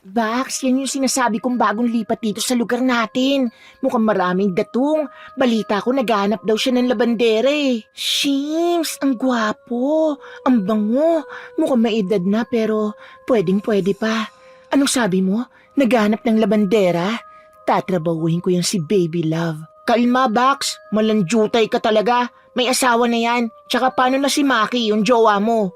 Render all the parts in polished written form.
Bax, yan yung sinasabi kong bagong lipat dito sa lugar natin. Mukhang maraming gatong. Balita ko naghahanap daw siya ng labandera eh. Shims, ang gwapo. Ang bango. Mukhang may edad na pero pwedeng-pwede pa. Anong sabi mo? Naghahanap ng labandera? Tatrabahuhin ko yung si Baby Love. Kalma, Bax. Malanjutay ka talaga. May asawa na yan. Tsaka paano na si Maki, yung jowa mo?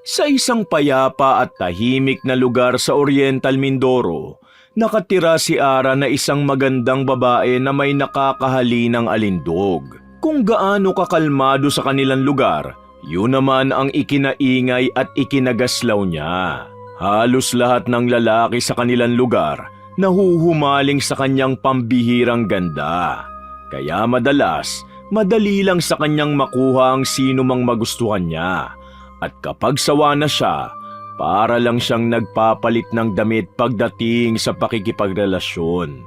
Sa isang payapa at tahimik na lugar sa Oriental Mindoro, nakatira si Ara na isang magandang babae na may nakakahalinang alindog. Kung gaano kakalmado sa kanilang lugar, yun naman ang ikinaingay at ikinagaslaw niya. Halos lahat ng lalaki sa kanilang lugar nahuhumaling sa kanyang pambihirang ganda. Kaya madalas, madali lang sa kanyang makuha ang sino mang magustuhan niya. At kapag sawa na siya, para lang siyang nagpapalit ng damit pagdating sa pakikipagrelasyon.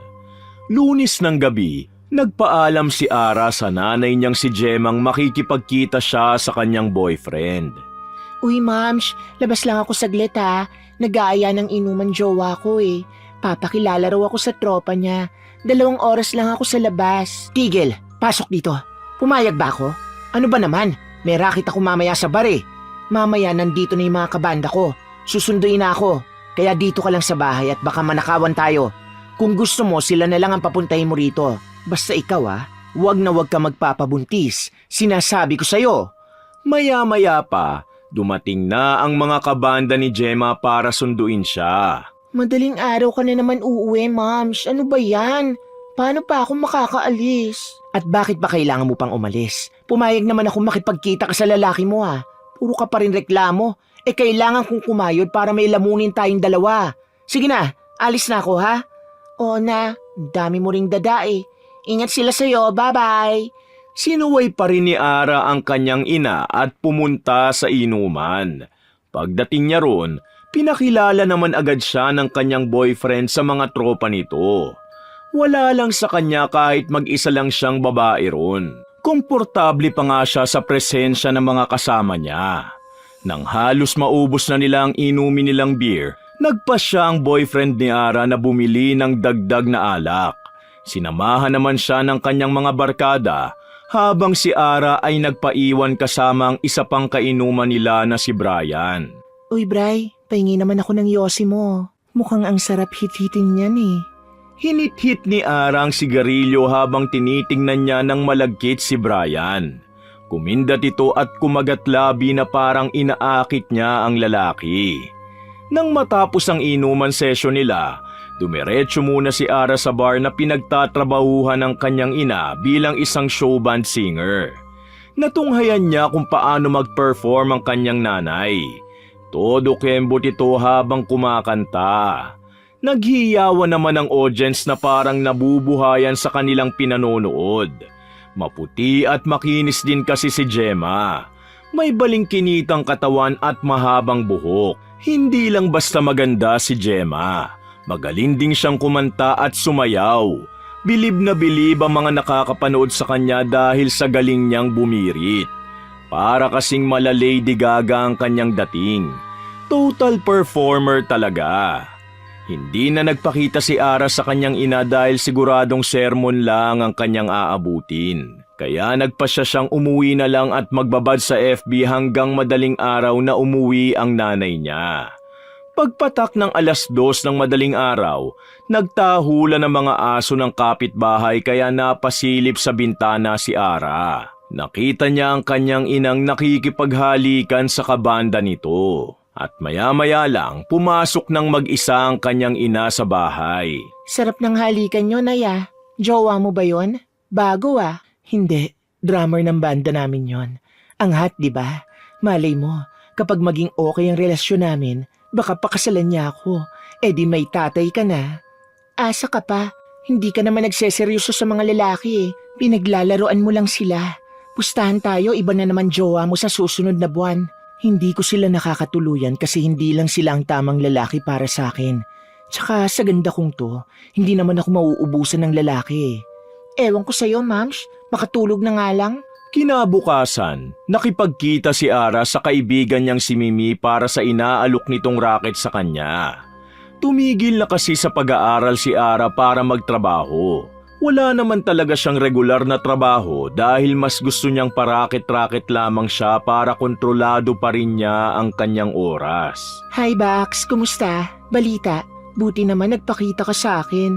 Lunes ng gabi, nagpaalam si Ara sa nanay niyang si Jemang makikipagkita siya sa kanyang boyfriend. Uy, Mams, labas lang ako saglit ha. Nag-aaya ng inuman jowa ko eh. Papakilala raw ako sa tropa niya. 2 oras lang ako sa labas. Tigil, pasok dito. Pumayag ba ako? Ano ba naman? May racket ako mamaya sa bar eh. Mamaya nandito na yung mga kabanda ko. Susunduin na ako. Kaya dito ka lang sa bahay at baka manakawan tayo. Kung gusto mo, sila na lang ang papuntahin mo rito. Basta ikaw wag na wag ka magpapabuntis. Sinasabi ko sa'yo. Maya-maya pa, dumating na ang mga kabanda ni Gemma para sunduin siya. Madaling araw ka na naman uuwi, Moms. Ano ba yan? Paano pa ako makakaalis? At bakit ba kailangan mo pang umalis? Pumayag naman ako makipagkita ka sa lalaki mo Puro ka pa rin reklamo. Kailangan kong kumayod para may lamunin tayong dalawa. Sige na, alis na ako ha? Oo na, dami mo ring dada eh. Ingat sila sa'yo, bye-bye. Sinuway pa rin ni Ara ang kanyang ina at pumunta sa inuman. Pagdating niya roon, pinakilala naman agad siya ng kanyang boyfriend sa mga tropa nito. Wala lang sa kanya kahit mag-isa lang siyang babae roon. Komportable pa nga siya sa presensya ng mga kasama niya. Nang halos maubos na nila ang inumin nilang beer, nagpasya ang boyfriend ni Ara na bumili ng dagdag na alak. Sinamahan naman siya ng kanyang mga barkada habang si Ara ay nagpaiwan kasama ang isa pang kainuman nila na si Brian. Uy, Bray, pahingi naman ako ng yosi mo. Mukhang ang sarap hit-hitin yan eh. Hinit-hit ni Ara ang sigarilyo habang tinitingnan niya ng malagkit si Brian. Kumindat ito at kumagat-labi na parang inaakit niya ang lalaki. Nang matapos ang inuman session nila, dumiretso muna si Ara sa bar na pinagtatrabahuhan ng kanyang ina bilang isang showband singer. Natunghayan niya kung paano mag-perform ang kanyang nanay. Todo kembot ito habang kumakanta. Naghiyawan naman ang audience na parang nabubuhayan sa kanilang pinanonood. Maputi at makinis din kasi si Gemma. May balingkinitang katawan at mahabang buhok. Hindi lang basta maganda si Gemma. Magaling din siyang kumanta at sumayaw. Bilib na bilib ang mga nakakapanood sa kanya dahil sa galing niyang bumirit. Para kasing mala Lady Gaga ang kanyang dating. Total performer talaga. Hindi na nagpakita si Ara sa kanyang ina dahil siguradong sermon lang ang kanyang aabutin. Kaya nagpasya siyang umuwi na lang at magbabad sa FB hanggang madaling araw na umuwi ang nanay niya. Pagpatak ng 2:00 ng madaling araw, nagtahulan ng mga aso ng kapitbahay kaya napasilip sa bintana si Ara. Nakita niya ang kanyang inang nakikipaghalikan sa kabanda nito. At maya-maya lang, pumasok ng mag-isa ang kanyang ina sa bahay. Sarap ng halikan nyo, Naya. Jowa mo ba yon? Bago Hindi, drummer ng banda namin yon. Ang hot, di ba? Malay mo, kapag maging okay ang relasyon namin, baka pakasalan niya ako. Di may tatay ka na. Asa ka pa, hindi ka naman nagseseryoso sa mga lalaki Pinaglalaroan mo lang sila. Pustahan tayo, iba na naman jowa mo sa susunod na buwan. Hindi ko sila nakakatuluyan kasi hindi lang sila ang tamang lalaki para sa akin. Tsaka sa ganda kong to, hindi naman ako mauubusan ng lalaki. Ewan ko sa'yo, Mams. Makatulog na nga lang. Kinabukasan, nakipagkita si Ara sa kaibigan niyang si Mimi para sa inaalok nitong racket sa kanya. Tumigil na kasi sa pag-aaral si Ara para magtrabaho. Wala naman talaga siyang regular na trabaho dahil mas gusto niyang parakit-rakit lamang siya para kontrolado pa rin niya ang kanyang oras. Hi, Bax. Kumusta? Balita. Buti naman nagpakita ka sa akin.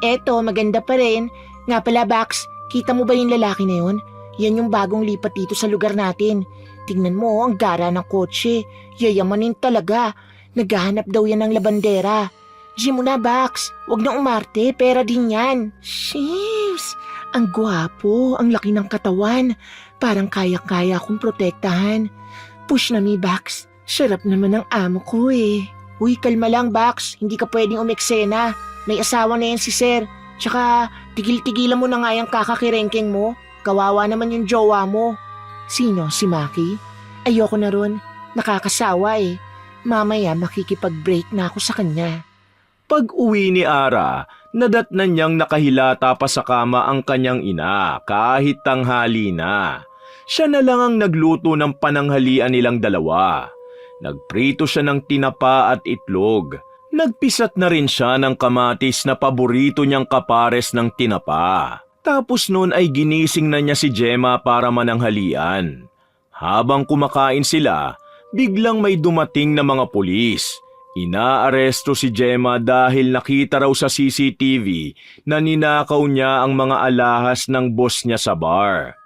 Eto, maganda pa rin. Nga pala, Bax, kita mo ba yung lalaki na yun? Yan yung bagong lipat dito sa lugar natin. Tingnan mo, ang gara ng kotse. Yayamanin talaga. Naghahanap daw yan ng labandera. Gym mo na, Bax. Huwag na umarte, pera din yan. Sheesh! Ang gwapo, ang laki ng katawan. Parang kaya-kaya akong protektahan. Push na mi, Bax. Sarap naman ang amo ko eh. Uy, kalma lang, Bax. Hindi ka pwedeng umeksena. May asawa na yan si Sir. Tsaka, tigil-tigilan mo na nga yung kakakirengking mo. Kawawa naman yung jowa mo. Sino? Si Maki? Ayoko na ron. Nakakasawa eh. Mamaya makikipag-break na ako sa kanya. Pag-uwi ni Ara, nadatnan niyang nakahilata pa sa kama ang kanyang ina kahit tanghali na. Siya na lang ang nagluto ng pananghalian nilang dalawa. Nagprito siya ng tinapa at itlog. Nagpisat na rin siya ng kamatis na paborito niyang kapares ng tinapa. Tapos noon ay ginising na niya si Gemma para mananghalian. Habang kumakain sila, biglang may dumating na mga pulis. Inaaresto si Gemma dahil nakita raw sa CCTV na ninakaw niya ang mga alahas ng boss niya sa bar.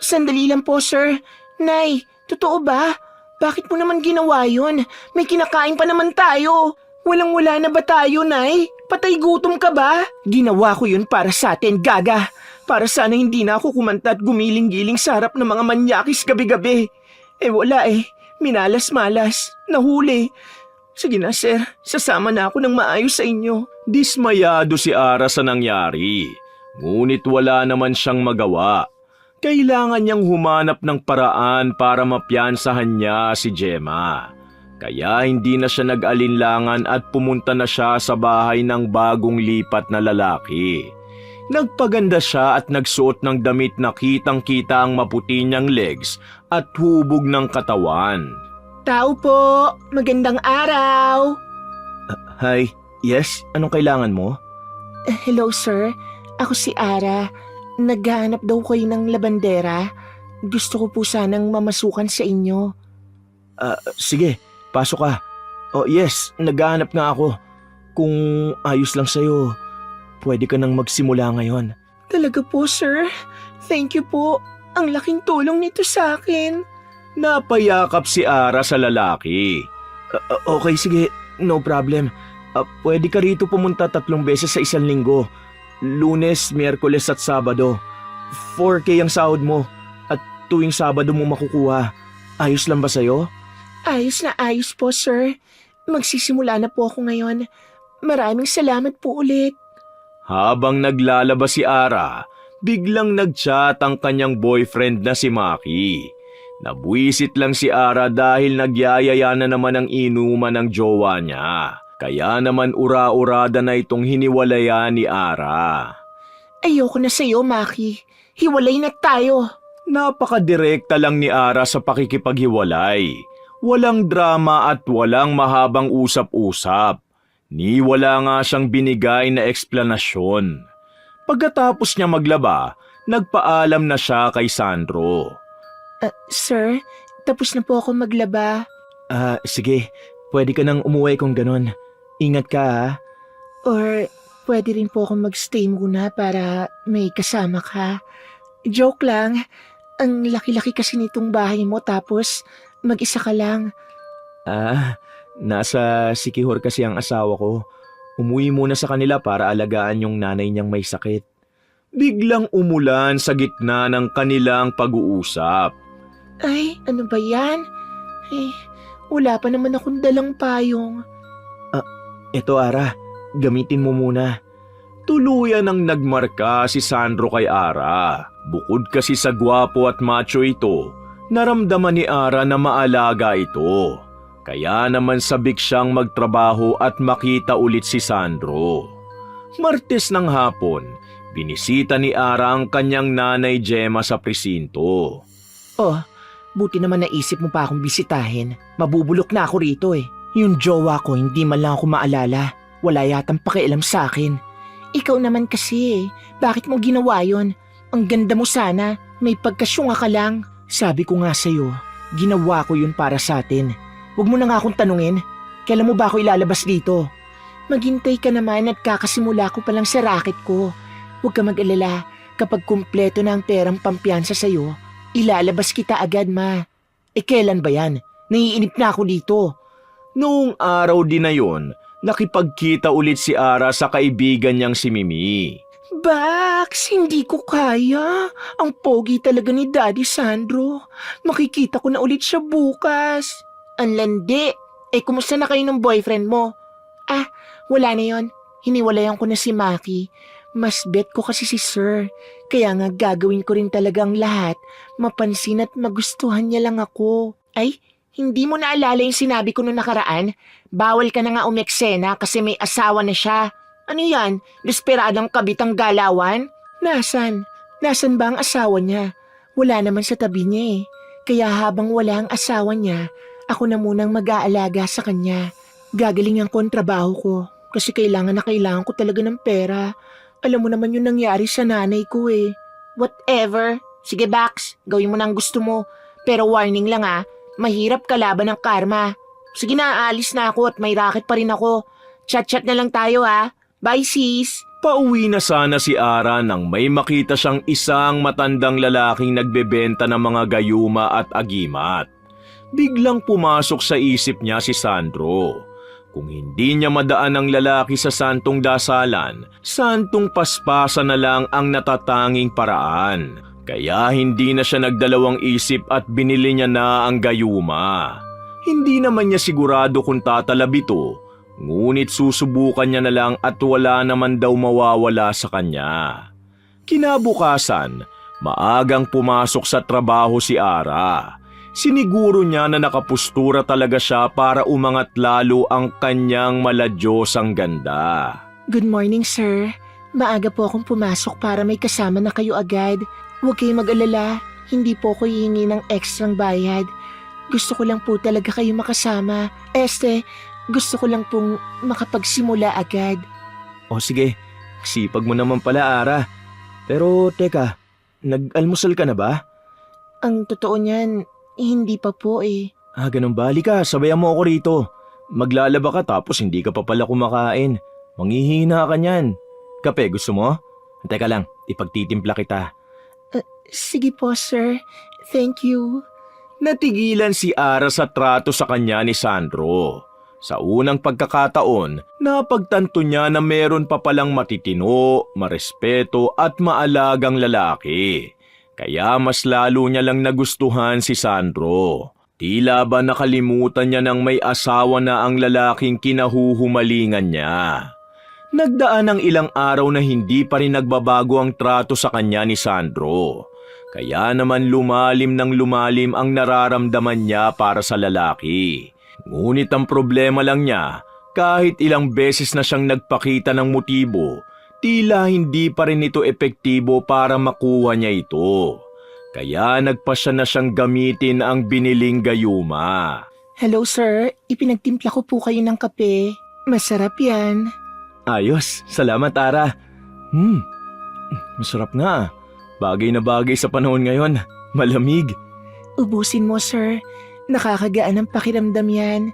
Sandali lang po, sir. Nay, totoo ba? Bakit mo naman ginawa yun? May kinakain pa naman tayo. Walang-wala na ba tayo, Nay? Patay gutom ka ba? Ginawa ko yun para sa atin, gaga. Para sana hindi na ako kumanta at gumiling-giling sa harap ng mga manyakis gabi-gabi. Eh wala eh. Minalas-malas. Nahuli. Sige na, sir. Sasama na ako ng maayos sa inyo. Dismayado si Ara sa nangyari. Ngunit wala naman siyang magawa. Kailangan niyang humanap ng paraan para mapiyansahan niya si Gemma. Kaya hindi na siya nag-alinlangan at pumunta na siya sa bahay ng bagong lipat na lalaki. Nagpaganda siya at nagsuot ng damit na kitang-kita ang maputi niyang legs at hubog ng katawan. Tao po! Magandang araw! Hi, yes? Anong kailangan mo? Hello, sir. Ako si Ara. Naghahanap daw kayo ng labandera. Gusto ko po sanang mamasukan sa inyo. Sige, pasok ka. Oh yes, naghahanap nga ako. Kung ayos lang sa'yo, pwede ka nang magsimula ngayon. Talaga po, sir. Thank you po. Ang laking tulong nito sa akin. Napayakap si Ara sa lalaki. Okay, sige. No problem. Pwede ka rito pumunta 3 beses sa isang linggo. Lunes, Miyerkules at Sabado. 4K ang sahod mo. At tuwing Sabado mo makukuha. Ayos lang ba sa'yo? Ayos na ayos po, sir. Magsisimula na po ako ngayon. Maraming salamat po ulit. Habang naglalaba si Ara, biglang nag-chat ang kanyang boyfriend na si Maki. Nabuisit lang si Ara dahil nagyayaya na naman ang inuman ng jowa niya. Kaya naman ura-urada na itong hiniwalayan ni Ara. Ayoko na sa'yo, Maki. Hiwalay na tayo. Napakadirekta lang ni Ara sa pakikipaghiwalay. Walang drama at walang mahabang usap-usap. Ni wala nga siyang binigay na eksplanasyon. Pagkatapos niya maglaba, nagpaalam na siya kay Sandro. Sir, tapos na po ako maglaba. Sige, pwede ka nang umuwi kung ganon. Ingat ka ha. Or pwede rin po akong magstay muna para may kasama ka. Joke lang, ang laki-laki kasi nitong bahay mo tapos mag-isa ka lang. Nasa Sikihor kasi ang asawa ko. Umuwi muna sa kanila para alagaan yung nanay niyang may sakit. Biglang umulan sa gitna ng kanilang pag-uusap. Ay, ano ba yan? Wala pa naman akong dalang payong. Eto Ara, gamitin mo muna. Tuluyan ang nagmarka si Sandro kay Ara. Bukod kasi sa gwapo at macho ito, naramdaman ni Ara na maalaga ito. Kaya naman sabik siyang magtrabaho at makita ulit si Sandro. Martes ng hapon, binisita ni Ara ang kanyang nanay Gemma sa presinto. Oh, buti naman naisip mo pa akong bisitahin. Mabubulok na ako rito eh. Yung jowa ko hindi man lang ako maalala. Wala yatang pakialam sa akin. Ikaw naman kasi bakit mo ginawa yon? Ang ganda mo sana, may pagkasyunga ka lang. Sabi ko nga sa'yo, ginawa ko yun para sa atin. Huwag mo na nga akong tanungin, kailan mo ba ako ilalabas dito? Maghintay ka naman at kakasimula ko pa lang sa racket ko. Huwag ka mag-alala, kapag kumpleto na ang perang pampiyansa sa'yo, ilalabas kita agad, ma. Kailan ba yan? Naiinip na ako dito. Noong araw din na yon, nakipagkita ulit si Ara sa kaibigan niyang si Mimi. Bax, hindi ko kaya. Ang pogi talaga ni Daddy Sandro. Makikita ko na ulit siya bukas. Ang landi. Kumusta na kayo ng boyfriend mo? Wala na yon. Hiniwalayan ko na si Maki. Mas bet ko kasi si Sir. Kaya nga gagawin ko rin talagang lahat. Mapansin at magustuhan niya lang ako. Hindi mo naalala yung sinabi ko noong nakaraan? Bawal ka na nga umeksena kasi may asawa na siya. Ano yan? Desperadang kabitang galawan? Nasan? Nasan ba ang asawa niya? Wala naman sa tabi niya eh. Kaya habang wala ang asawa niya, ako na munang mag-aalaga sa kanya. Gagalingan ko ang trabaho ko kasi kailangan na kailangan ko talaga ng pera. Alam mo naman yung nangyari sa nanay ko eh. Whatever. Sige Bax, gawin mo na ang gusto mo. Pero warning lang mahirap kalaban ng karma. Sige na, aalis na ako at may racket pa rin ako. Chat-chat na lang tayo Bye sis. Pauwi na sana si Ara nang may makita siyang isang matandang lalaking nagbebenta ng mga gayuma at agimat. Biglang pumasok sa isip niya si Sandro. Kung hindi niya madaan ang lalaki sa santong dasalan, santong paspasan na lang ang natatanging paraan. Kaya hindi na siya nagdalawang isip at binili niya na ang gayuma. Hindi naman niya sigurado kung tatalab ito, ngunit susubukan niya na lang at wala naman daw mawawala sa kanya. Kinabukasan, maagang pumasok sa trabaho si Ara. Siniguro niya na nakapustura talaga siya para umangat lalo ang kanyang maladyosang ganda. Good morning, sir. Maaga po akong pumasok para may kasama na kayo agad. Huwag kayong mag-alala, hindi po ako hihingi ng ekstrang bayad. Gusto ko lang po talaga kayo makasama. Gusto ko lang pong makapagsimula agad. O sige, sipag mo naman pala Ara. Pero teka, nag-almusal ka na ba? Ang totoo niyan, hindi pa po eh. Ganun ba? Halika, sabayan mo ako rito. Maglalaba ka tapos hindi ka pa pala kumakain. Manghihina ka niyan. Kape, gusto mo? Teka lang, ipagtitimpla kita. Sige po, sir. Thank you. Natigilan si Ara sa trato sa kanya ni Sandro. Sa unang pagkakataon, napagtanto niya na meron pa palang matitino, marespeto at maalagang lalaki. Kaya mas lalo niya lang nagustuhan si Sandro. Tila ba nakalimutan niya nang may asawa na ang lalaking kinahuhumalingan niya. Nagdaan ng ilang araw na hindi pa rin nagbabago ang trato sa kanya ni Sandro. Kaya naman lumalim ng lumalim ang nararamdaman niya para sa lalaki. Ngunit ang problema lang niya, kahit ilang beses na siyang nagpakita ng motibo, tila hindi pa rin ito epektibo para makuha niya ito. Kaya nagpasya na siyang gamitin ang biniling gayuma. Hello, sir. Ipinagtimpla ko po kayo ng kape. Masarap yan. Ayos, salamat Ara. Masarap nga. Bagay na bagay sa panahon ngayon. Malamig. Ubusin mo, sir. Nakakagaan ang pakiramdam yan.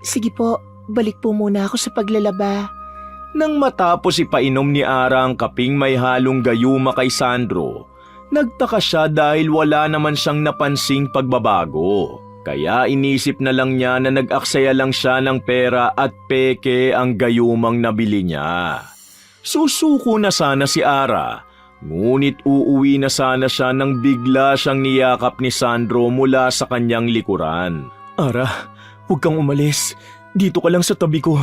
Sige po, balik po muna ako sa paglalaba. Nang matapos ipainom ni Ara ang kaping may halong gayuma kay Sandro, nagtaka siya dahil wala naman siyang napansing pagbabago. Kaya inisip na lang niya na nag-aksaya lang siya ng pera at peke ang gayumang nabili niya. Susuko na sana si Ara, ngunit uuwi na sana siya nang bigla siyang niyakap ni Sandro mula sa kanyang likuran. Ara, huwag kang umalis. Dito ka lang sa tabi ko.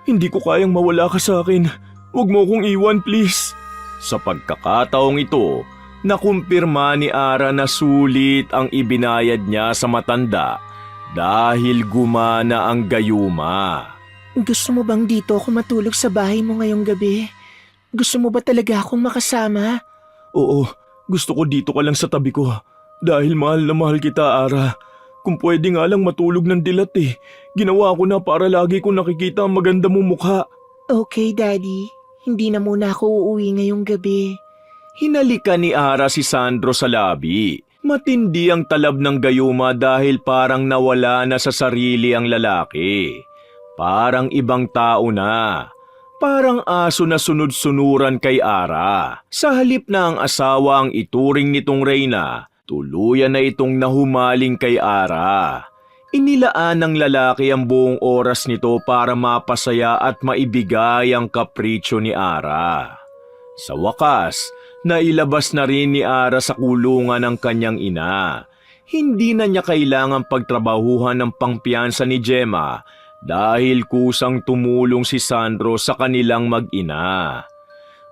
Hindi ko kayang mawala ka sa akin. Huwag mo akong iwan, please. Sa pagkakataong ito, nakumpirma ni Ara na sulit ang ibinayad niya sa matanda dahil gumana ang gayuma. Gusto mo bang dito ako matulog sa bahay mo ngayong gabi? Gusto mo ba talaga akong makasama? Oo, gusto ko dito ka lang sa tabi ko. Dahil mahal na mahal kita, Ara. Kung pwede nga lang matulog ng dilat eh. Ginawa ko na para lagi kong nakikita ang maganda mong mukha. Okay, Daddy. Hindi na muna ako uuwi ngayong gabi. Hinalikan ni Ara si Sandro sa labi. Matindi ang talab ng gayuma dahil parang nawala na sa sarili ang lalaki. Parang ibang tao na. Parang aso na sunod-sunuran kay Ara. Sa halip na ang asawa ang ituring nitong Reyna, tuluyan na itong nahumaling kay Ara. Inilaan ng lalaki ang buong oras nito para mapasaya at maibigay ang kapritsyo ni Ara. Sa wakas, nailabas na rin ni Ara sa kulungan ng kanyang ina. Hindi na niya kailangang pagtrabahuhan ng pangpiyansa ni Gemma dahil kusang tumulong si Sandro sa kanilang mag-ina.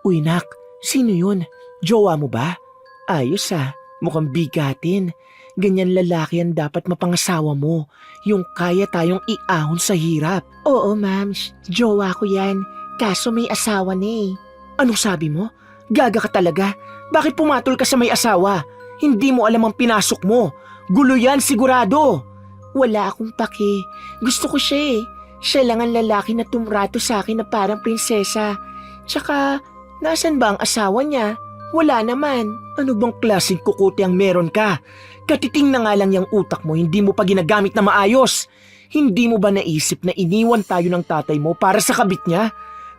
Uy, nak, sino yun? Jowa mo ba? Ayos mukhang bigatin. Ganyan lalaki ang dapat mapangasawa mo. Yung kaya tayong iahon sa hirap. Oo, ma'am. Jowa ko yan. Kaso may asawa na eh. Anong sabi mo? Gaga ka talaga? Bakit pumatol ka sa may asawa? Hindi mo alam ang pinasok mo. Gulo yan sigurado. Wala akong paki. Gusto ko siya eh. Siya lang ang lalaki na tumrato sa akin na parang prinsesa. Tsaka, nasan ba ang asawa niya? Wala naman. Ano bang klaseng kukuti ang meron ka? Katiting na nga lang yung utak mo, hindi mo pa ginagamit na maayos. Hindi mo ba naisip na iniwan tayo ng tatay mo para sa kabit niya?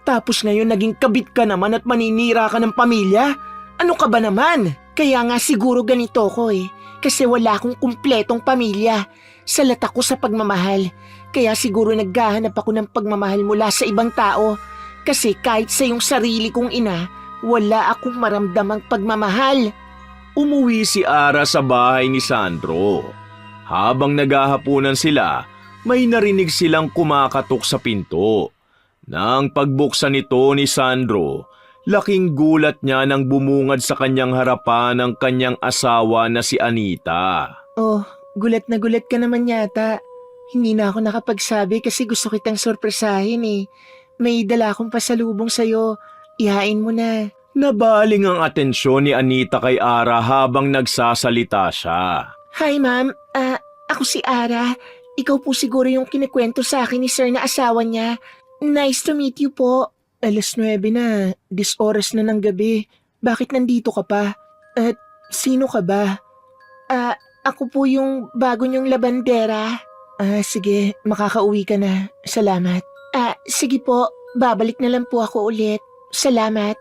Tapos ngayon naging kabit ka naman at maninira ka ng pamilya? Ano ka ba naman? Kaya nga siguro ganito ko eh. Kasi wala akong kumpletong pamilya. Salat ako sa pagmamahal. Kaya siguro naghahanap ako ng pagmamahal mula sa ibang tao. Kasi kahit sa iyong sarili kong ina, wala akong maramdamang pagmamahal. Umuwi si Ara sa bahay ni Sandro. Habang naghahapunan sila, may narinig silang kumakatok sa pinto. Nang pagbuksan nito ni Sandro, laking gulat niya nang bumungad sa kanyang harapan ang kanyang asawa na si Anita. Oh, gulat na gulat ka naman yata. Hindi na ako nakapagsabi kasi gusto kitang sorpresahin eh. May dala akong pasalubong sa'yo. Ihain mo na. Nabaling ang atensyon ni Anita kay Ara habang nagsasalita siya. Hi ma'am, ako si Ara. Ikaw po siguro yung kinikwento sa akin ni sir na asawa niya. Nice to meet you po. 9:00 na, 10 oras na ng gabi. Bakit nandito ka pa? At sino ka ba? Ako po yung bago niyong labandera. Sige, makakauwi ka na. Salamat. Sige po, babalik na lang po ako ulit. Salamat.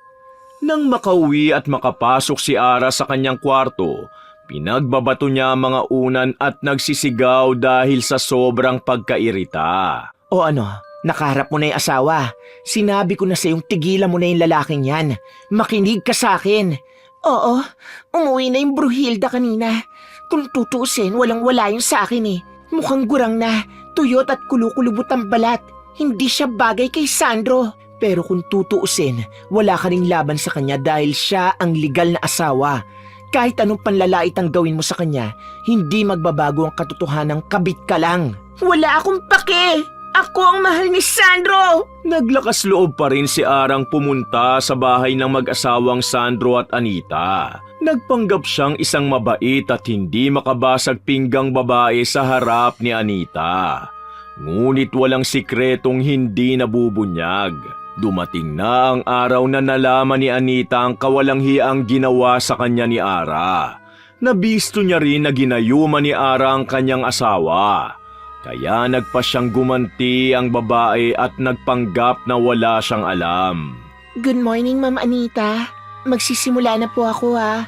Nang makauwi at makapasok si Ara sa kanyang kwarto, pinagbabato niya ang mga unan at nagsisigaw dahil sa sobrang pagkairita. O ano, nakaharap mo na yung asawa. Sinabi ko na sa yung tigilan mo na yung lalaking yan. Makinig ka sa akin. Oo, umuwi na yung Bruhilda kanina. Kung tutuusin, walang-wala yung sa akin eh. Mukhang gurang na, tuyot at kulukulubot ang balat. Hindi siya bagay kay Sandro. Pero kung tutuusin, wala ka ring laban sa kanya dahil siya ang legal na asawa. Kahit anong panlalait ang gawin mo sa kanya, hindi magbabago ang katotohanang kabit ka lang. Wala akong pake! Ako ang mahal ni Sandro! Naglakas loob pa rin si Arang pumunta sa bahay ng mag-asawang Sandro at Anita. Nagpanggap siyang isang mabait at hindi makabasag pinggang babae sa harap ni Anita. Ngunit walang sikretong hindi nabubunyag. Dumating na ang araw na nalaman ni Anita ang kawalang hiyaang ginawa sa kanya ni Ara. Nabisto niya rin na ginayuma ni Ara ang kanyang asawa. Kaya nagpa siyang gumanti ang babae at nagpanggap na wala siyang alam. Good morning, Ma'am Anita. Magsisimula na po ako ha.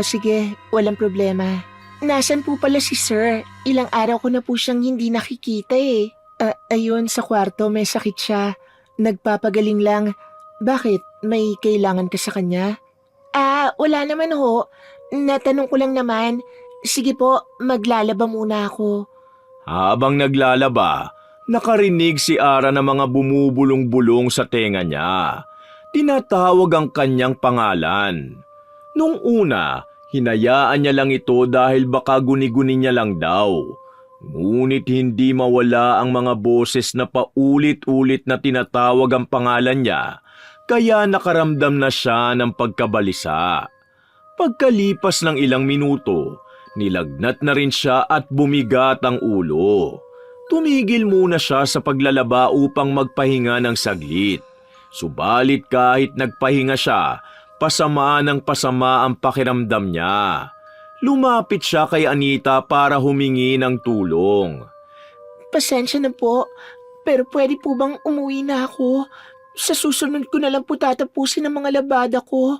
Sige, walang problema. Nasaan po pala si Sir? Ilang araw ko na po siyang hindi nakikita eh. Ayun, sa kwarto may sakit siya. Nagpapagaling lang. Bakit? May kailangan ka sa kanya? Wala naman ho. Natanong ko lang naman. Sige po, maglalaba muna ako. Habang naglalaba, nakarinig si Ara ng mga bumubulong-bulong sa tenga niya. Tinatawag ang kanyang pangalan. Nung una, hinayaan niya lang ito dahil baka guni-guni niya lang daw. Ngunit hindi mawala ang mga boses na paulit-ulit na tinatawag ang pangalan niya, kaya nakaramdam na siya ng pagkabalisa. Pagkalipas ng ilang minuto, nilagnat na rin siya at bumigat ang ulo. Tumigil muna siya sa paglalaba upang magpahinga ng saglit. Subalit kahit nagpahinga siya, pasama ng pasama ang pakiramdam niya. Lumapit siya kay Anita para humingi ng tulong. Pasensya na po, pero pwede po bang umuwi na ako? Sa susunod ko na lang po tatapusin ang mga labada ko.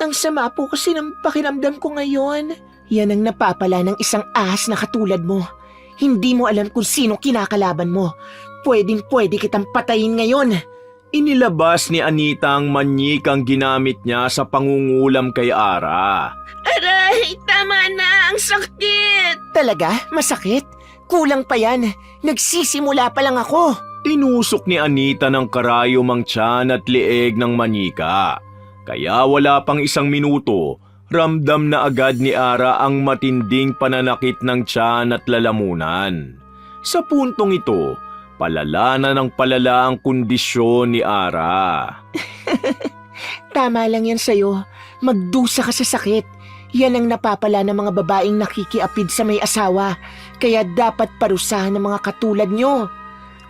Ang sama po kasi ng pakiramdam ko ngayon. Yan ang napapala ng isang ahas na katulad mo. Hindi mo alam kung sino kinakalaban mo. Pwedeng-pwede kitang patayin ngayon. Inilabas ni Anita ang manyikang ginamit niya sa pangungulam kay Ara. Aray, tama na, ang sakit! Talaga? Masakit? Kulang pa yan. Nagsisimula pa lang ako. Tinusok ni Anita ng karayom ang tiyan at leeg ng manyika. Kaya wala pang isang minuto, ramdam na agad ni Ara ang matinding pananakit ng tiyan at lalamunan. Sa puntong ito, palala na ng palala ang kondisyon ni Ara. Tama lang yan sa'yo. Magdusa ka sa sakit. Yan ang napapala ng mga babaeng nakikiapid sa may asawa. Kaya dapat parusahan ng mga katulad nyo.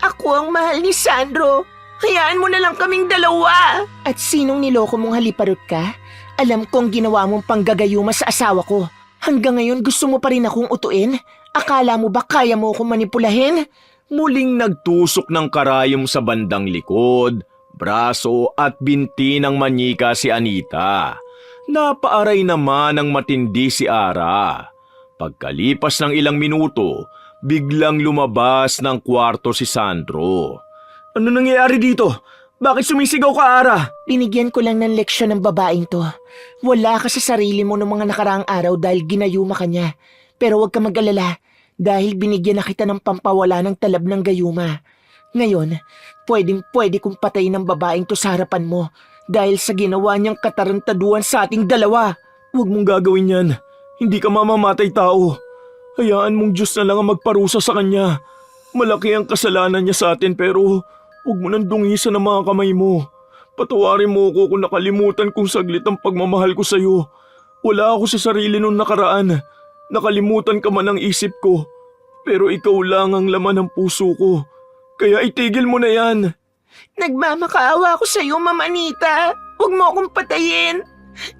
Ako ang mahal ni Sandro. Hayaan mo na lang kaming dalawa. At sinong niloko mong haliparot ka? Alam kong ginawa mong panggagayuma sa asawa ko. Hanggang ngayon gusto mo pa rin akong utuin? Akala mo ba kaya mo akong manipulahin? Muling nagtusok ng karayom sa bandang likod, braso at binti ng manyika si Anita. Napaaray naman ng matindi si Ara. Pagkalipas ng ilang minuto, biglang lumabas ng kwarto si Sandro. Ano nangyayari dito? Bakit sumisigaw ka, Ara? Binigyan ko lang ng leksyon ng babaeng to. Wala ka sa sarili mo noong mga nakaraang araw dahil ginayuma ka niya. Pero huwag ka mag-alala dahil binigyan na kita ng pampawala ng talab ng gayuma. Ngayon, pwede kong patayin ng babaeng to sa harapan mo dahil sa ginawa niyang katarantaduan sa ating dalawa. Huwag mong gagawin yan. Hindi ka mamamatay tao. Hayaan mong Diyos na lang ang magparusa sa kanya. Malaki ang kasalanan niya sa atin pero huwag mo nang dungisan ang mga kamay mo. Patawarin mo ako kung nakalimutan kong saglit ang pagmamahal ko sa iyo. Wala ako sa sarili nung nakaraan. Nakalimutan ka man ang isip ko. Pero ikaw lang ang laman ng puso ko. Kaya itigil mo na yan. Nagmamakaawa ako sa iyo, Mama Anita. Huwag mo akong patayin.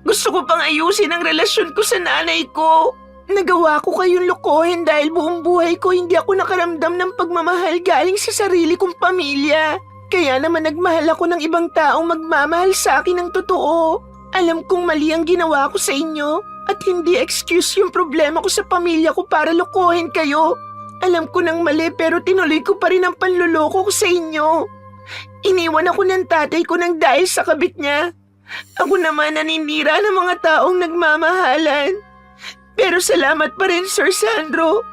Gusto ko pang ayusin ang relasyon ko sa nanay ko. Nagawa ko kayong lokohin dahil buong buhay ko hindi ako nakaramdam ng pagmamahal galing sa sarili kong pamilya. Kaya naman nagmahal ako ng ibang taong magmamahal sa akin ng totoo. Alam kong mali ang ginawa ko sa inyo at hindi excuse yung problema ko sa pamilya ko para lokohin kayo. Alam ko nang mali pero tinuloy ko pa rin ang panluloko ko sa inyo. Iniwan ako ng tatay ko nang dahil sa kabit niya. Ako naman naninira ng mga taong nagmamahalan. Pero salamat pa rin, Sir Sandro.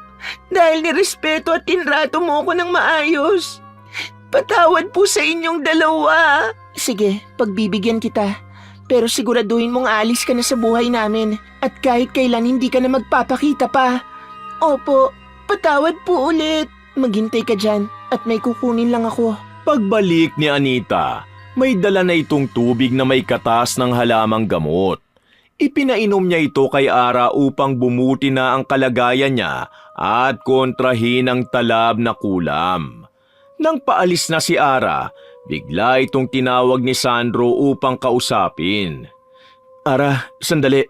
Dahil nirespeto at tinrato mo ko ng maayos. Patawad po sa inyong dalawa. Sige, pagbibigyan kita. Pero siguraduhin mong aalis ka na sa buhay namin. At kahit kailan hindi ka na magpapakita pa. Opo, patawad po ulit. Maghintay ka dyan at may kukunin lang ako. Pagbalik ni Anita, may dala na itong tubig na may katas ng halamang gamot. Ipinainom niya ito kay Ara upang bumuti na ang kalagayan niya at kontrahin ang talab na kulam. Nang paalis na si Ara, bigla itong tinawag ni Sandro upang kausapin. Ara, sandali.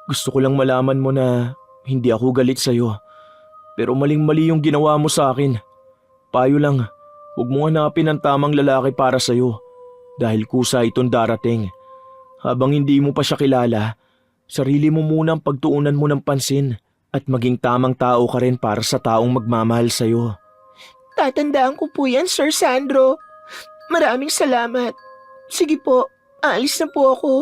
Gusto ko lang malaman mo na hindi ako galit sa'yo. Pero maling-mali yung ginawa mo sa akin. Payo lang, huwag mo hanapin ang tamang lalaki para sa'yo. Dahil kusa itong darating. Habang hindi mo pa siya kilala, sarili mo muna ang pagtuunan mo ng pansin at maging tamang tao ka rin para sa taong magmamahal sa'yo. Tatandaan ko po yan, Sir Sandro. Maraming salamat. Sige po, alis na po ako.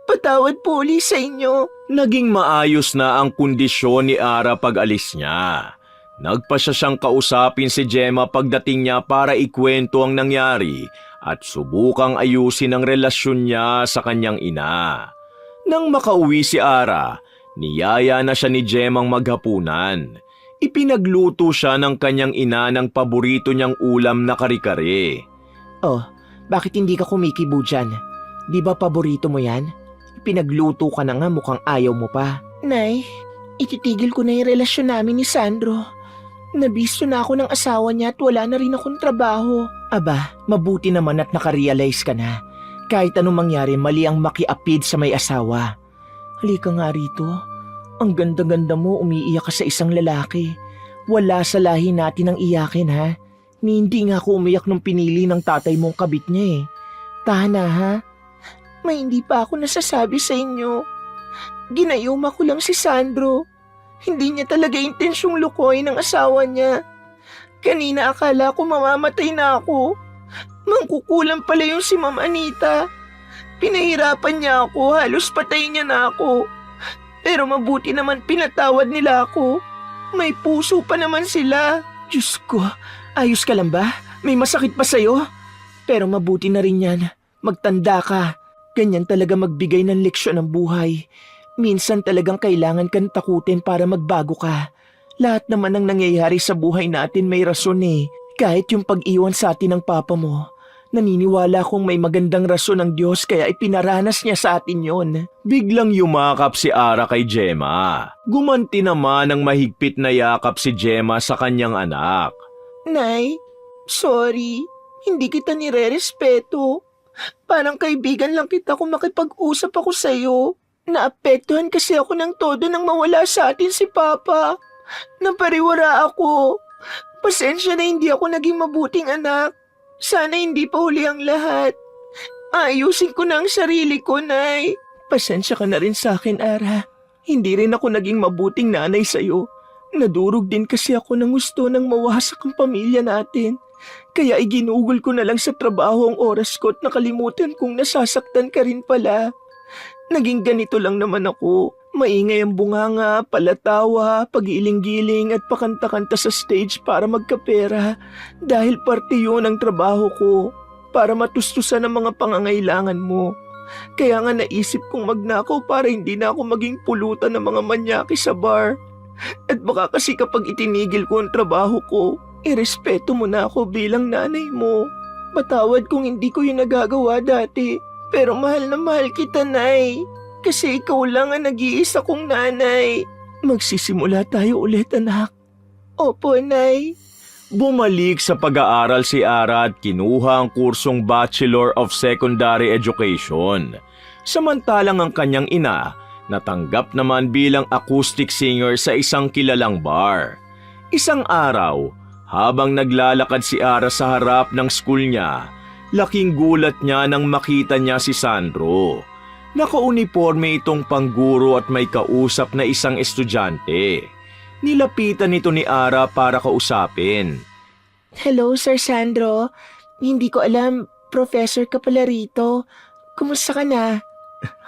Patawad po ulit sa inyo. Naging maayos na ang kondisyon ni Ara pag-alis niya. Nagpa siyang kausapin si Gemma pagdating niya para ikwento ang nangyari at subukang ayusin ang relasyon niya sa kanyang ina. Nang makauwi si Ara, niyaya na siya ni Gemma ang maghapunan. Ipinagluto siya ng kanyang ina ng paborito niyang ulam na kare-kare. Oh, bakit hindi ka kumikibo dyan? Di ba paborito mo yan? Ipinagluto ka na nga mukhang ayaw mo pa. Nay, ititigil ko na yung relasyon namin ni Sandro. Nabisto na ako ng asawa niya at wala na rin akong trabaho. Aba, mabuti naman at nakarealize ka na. Kahit anong mangyari, mali ang makiapid sa may asawa. Halika nga rito. Ang ganda-ganda mo, umiiyak ka sa isang lalaki. Wala sa lahi natin ang iyakin, ha? Hindi nga ako umiyak nung pinili ng tatay mong kabit niya eh. Tahan na, ha? May hindi pa ako nasasabi sa inyo. Ginayuma ko lang si Sandro. Hindi niya talaga intensyong lukoy ng asawa niya. Kanina akala ko mamamatay na ako. Mangkukulam pala yung si Ma'am Anita. Pinahirapan niya ako, halos patay niya na ako. Pero mabuti naman pinatawad nila ako. May puso pa naman sila. Diyos ko, ayos ka lang ba? May masakit pa sa'yo? Pero mabuti na rin yan. Magtanda ka. Ganyan talaga magbigay ng leksyon ng buhay. Minsan talagang kailangan kang takutin para magbago ka. Lahat naman ng nangyayari sa buhay natin may rason eh. Kahit yung pag-iwan sa atin ng papa mo. Naniniwala kong may magandang rason ng Diyos kaya ipinaranas niya sa atin yon. Biglang yumakap si Ara kay Gemma. Gumanti naman ng mahigpit na yakap si Gemma sa kanyang anak. Nay, sorry. Hindi kita nire-respeto. Parang kaibigan lang kita kung makipag-usap ako sa'yo. Naapektuhan kasi ako ng todo nang mawala sa atin si Papa. Napariwara ako. Pasensya na hindi ako naging mabuting anak. Sana hindi pa huli ang lahat. Ayusin ko na ang sarili ko, Nay. Pasensya ka na rin sa akin, Ara. Hindi rin ako naging mabuting nanay sa'yo. Nadurog din kasi ako ng gusto nang mawasak ang pamilya natin. Kaya iginugol ko na lang sa trabaho ang oras ko at nakalimutan kong nasasaktan ka rin pala. Naging ganito lang naman ako. Maingay ang bunganga, palatawa, pag-iiling-giling at pakanta-kanta sa stage para magkapera. Dahil parte yun ang trabaho ko. Para matustusan ang mga pangangailangan mo. Kaya nga naisip kong magnakaw para hindi na ako maging pulutan ng mga manyaki sa bar. At baka kasi kapag itinigil ko ang trabaho ko, irespeto mo na ako bilang nanay mo. Patawad kung hindi ko yung nagagawa dati. Pero mahal na mahal kita, Nay. Kasi ikaw lang ang nag-iisa kong nanay. Magsisimula tayo ulit, anak. Opo, Nay. Bumalik sa pag-aaral si Ara at kinuha ang kursong Bachelor of Secondary Education. Samantalang ang kanyang ina, natanggap naman bilang acoustic singer sa isang kilalang bar. Isang araw, habang naglalakad si Ara sa harap ng school niya, laking gulat niya nang makita niya si Sandro. Nakauniforme itong pangguro at may kausap na isang estudyante. Nilapitan nito ni Ara para kausapin. Hello, Sir Sandro. Hindi ko alam, professor ka pala rito. Kumusta ka na?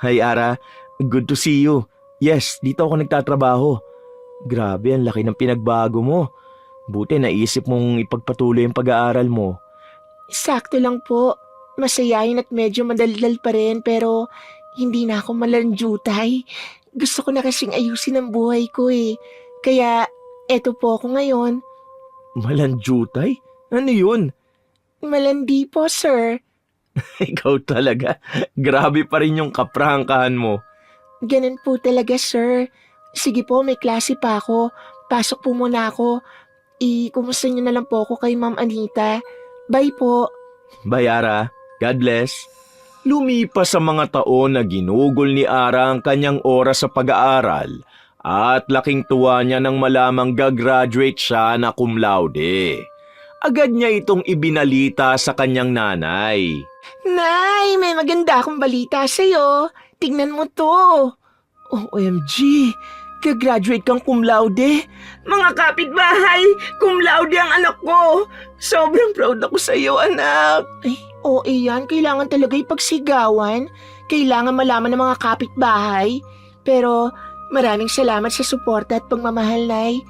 Hi Ara, good to see you. Yes, dito ako nagtatrabaho. Grabe, ang laki ng pinagbago mo. Buti naisip mong ipagpatuloy ang pag-aaral mo. Sakto lang po. Masayahin at medyo madaldal pa rin pero hindi na ako malanjutay. Gusto ko na kasing ayusin ang buhay ko eh. Kaya eto po ako ngayon. Malanjutay? Ano yun? Malandi po, sir. Ikaw talaga. Grabe pa rin yung kaprangkahan mo. Ganun po talaga, sir. Sige po, may klase pa ako. Pasok po muna ako. Kumusta niyo na lang po ako kay Ma'am Anita. Bye po. Bye Ara. God bless. Lumipas sa mga taon na ginugol ni Ara ang kanyang oras sa pag-aaral at laking tuwa niya nang malamang gagraduate siya na cum laude. Agad niya itong ibinalita sa kanyang nanay. Nay, may maganda akong balita sa'yo. Tignan mo to. OMG, gagraduate kang cum laude. Mga kapitbahay, cum laude ang anak ko. Sobrang proud ako sa'yo, anak. Ay, yan. Kailangan talaga ipagsigawan. Kailangan malaman ng mga kapitbahay. Pero maraming salamat sa suporta at pagmamahal, Nay.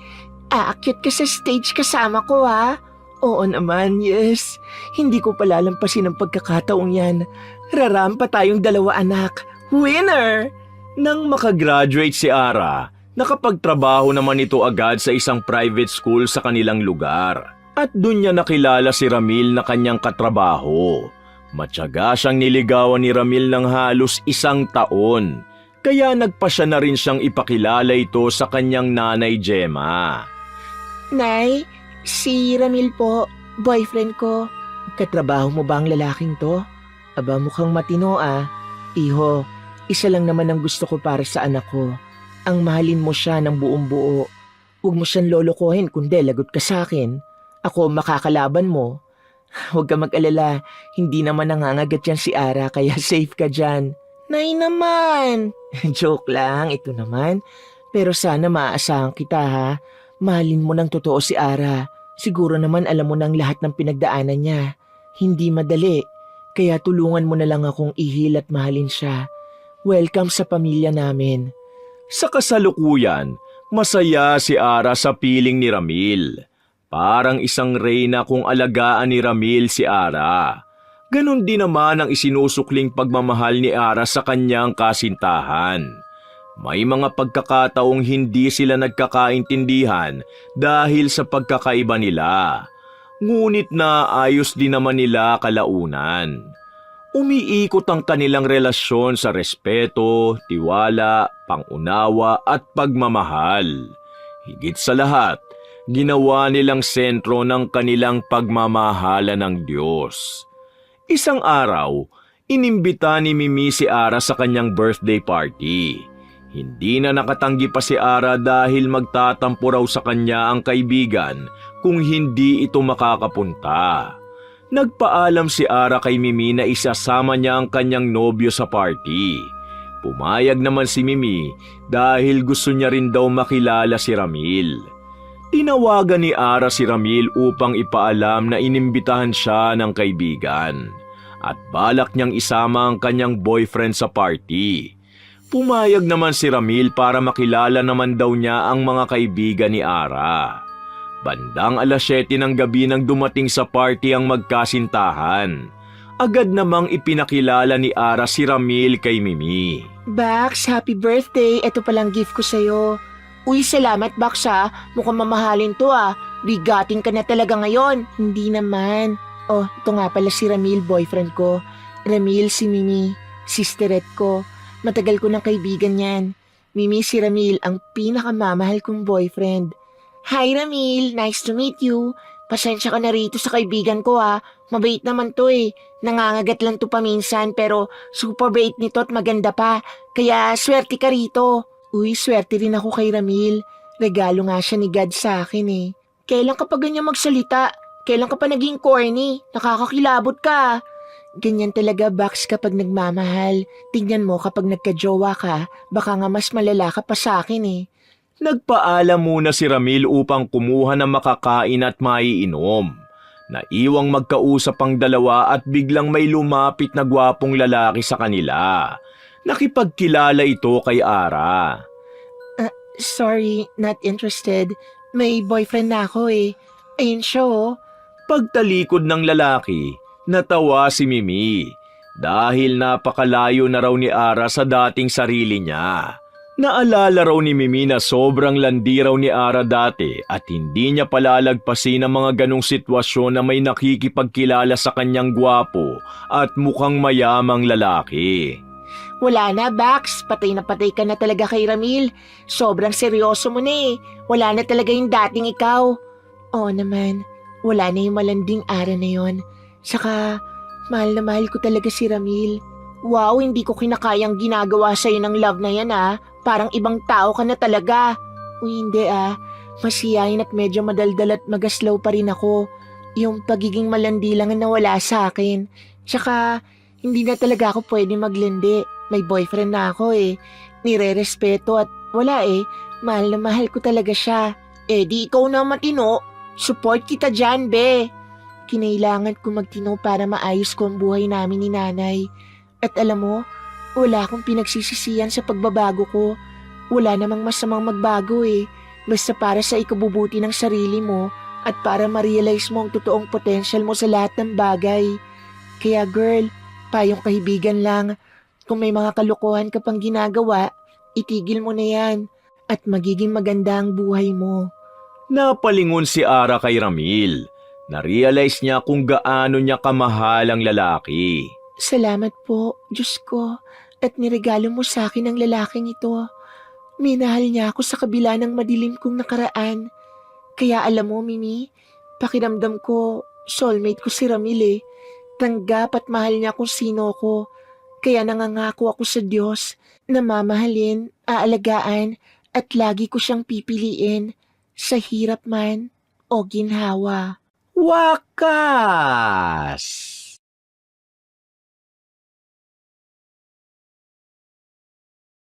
Aakyat ka sa stage kasama ko, ha? Oo naman, yes. Hindi ko palalampasin ang pagkakataong yan. Rarampa tayong dalawa, anak. Winner! Nang makagraduate si Ara, nakapagtrabaho naman ito agad sa isang private school sa kanilang lugar. At dun niya nakilala si Ramil na kanyang katrabaho. Matyaga siyang niligawan ni Ramil ng halos 1 taon. Kaya nagpasya na rin siyang ipakilala ito sa kanyang nanay Gemma. Nay, si Ramil po, boyfriend ko. Katrabaho mo ba ang lalaking to? Aba, mukhang matino ah. Iho, isa lang naman ang gusto ko para sa anak ko. Ang mahalin mo siya ng buong buo. Huwag mo siyang lolokohin kundi lagot ka sa akin. Ako makakalaban mo. Huwag ka mag-alala, hindi naman nangangagat yan si Ara kaya safe ka dyan. Nay naman! Joke lang, ito naman. Pero sana maaasahan kita ha. Mahalin mo ng totoo si Ara. Siguro naman alam mo ng lahat ng pinagdaanan niya. Hindi madali. Kaya tulungan mo na lang akong ihil at mahalin siya. Welcome sa pamilya namin. Sa kasalukuyan, masaya si Ara sa piling ni Ramil. Parang isang reyna kung alagaan ni Ramil si Ara. Ganon din naman ang isinusukling pagmamahal ni Ara sa kanyang kasintahan. May mga pagkakataong hindi sila nagkakaintindihan dahil sa pagkakaiba nila. Ngunit naayos din naman nila kalaunan. Umiikot ang kanilang relasyon sa respeto, tiwala, pangunawa at pagmamahal. Higit sa lahat, ginawa nilang sentro ng kanilang pagmamahala ng Diyos. Isang araw, inimbita ni Mimi si Ara sa kanyang birthday party. Hindi na nakatanggi pa si Ara dahil magtatampo raw sa kanya ang kaibigan kung hindi ito makakapunta. Nagpaalam si Ara kay Mimi na isasama niya ang kanyang nobyo sa party. Pumayag naman si Mimi dahil gusto niya rin daw makilala si Ramil. Tinawagan ni Ara si Ramil upang ipaalam na inimbitahan siya ng kaibigan at balak niyang isama ang kanyang boyfriend sa party. Pumayag naman si Ramil para makilala naman daw niya ang mga kaibigan ni Ara. Bandang 7:00 ng gabi nang dumating sa party ang magkasintahan. Agad namang ipinakilala ni Ara si Ramil kay Mimi. Bax, happy birthday. Ito palang gift ko sa'yo. Uy, salamat Bax ha. Mukhang mamahalin to ah. Bigating ka na talaga ngayon. Hindi naman. Oh, ito nga pala si Ramil, boyfriend ko. Ramil si Mimi, sisterette ko. Matagal ko ng kaibigan yan. Mimi, si Ramil, ang pinakamamahal kong boyfriend. Hi Ramil, nice to meet you. Pasensya ka na rito sa kaibigan ko ha. Mabait naman to eh. Nangangagat lang to paminsan pero super bait nito at maganda pa. Kaya swerte ka rito. Uy, swerte rin ako kay Ramil. Regalo nga siya ni God sa akin eh. Kailan ka pa ganyan magsalita? Kailan ka pa naging corny? Nakakakilabot ka. Ganyan talaga, Bax, kapag nagmamahal. Tingnan mo kapag nagka-jowa ka, baka nga mas malala ka pa sa akin eh. Nagpaalam muna si Ramil upang kumuha ng makakain at maiinom. Naiwang magkausap ang dalawa at biglang may lumapit na gwapong lalaki sa kanila. Nakipagkilala ito kay Ara. Sorry, not interested. May boyfriend na ako eh. Ayun siya oh. Pagtalikod ng lalaki, natawa si Mimi dahil napakalayo na raw ni Ara sa dating sarili niya. Naalala raw ni Mimi na sobrang landi raw ni Ara dati at hindi niya palalagpasin ang mga ganong sitwasyon na may nakikipagkilala sa kanyang gwapo at mukhang mayamang lalaki. Wala na, Bax. Patay na patay ka na talaga kay Ramil. Sobrang seryoso mo na eh. Wala na talaga yung dating ikaw. Oo naman, wala na yung malanding Ara na yon. Saka, mahal na mahal ko talaga si Ramil. Wow, hindi ko kinakayang ginagawa sa'yo ng love na yan ah. Parang ibang tao ka na talaga. Uy, hindi ah. Masiyahin at medyo madaldal at magaslaw pa rin ako. Yung pagiging malandi lang ang nawala sa akin. Tsaka, hindi na talaga ako pwede maglandi. May boyfriend na ako eh. Nire-respeto at wala eh. Mahal na mahal ko talaga siya. Eh di ikaw na matino. Support kita dyan, be. Kinailangan ko magtino para maayos ko ang buhay namin ni nanay. At alam mo, wala akong pinagsisisihan sa pagbabago ko. Wala namang masamang magbago eh. Basta para sa ikabubuti ng sarili mo at para ma-realize mo ang totoong potential mo sa lahat ng bagay. Kaya girl, payong kaibigan lang. Kung may mga kalokohan ka pang ginagawa, itigil mo na yan at magiging maganda ang buhay mo. Napalingon si Ara kay Ramil. Na-realize niya kung gaano niya kamahal ang lalaki. Salamat po, Diyos ko, at niregalo mo sa akin ang lalaking ito. Minahal niya ako sa kabila ng madilim kong nakaraan. Kaya alam mo, Mimi, pakiramdam ko, soulmate ko si Ramil eh. Tanggap at mahal niya kung sino ko. Kaya nangangako ako sa Diyos na mamahalin, aalagaan, at lagi ko siyang pipiliin sa hirap man o ginhawa. Wakas!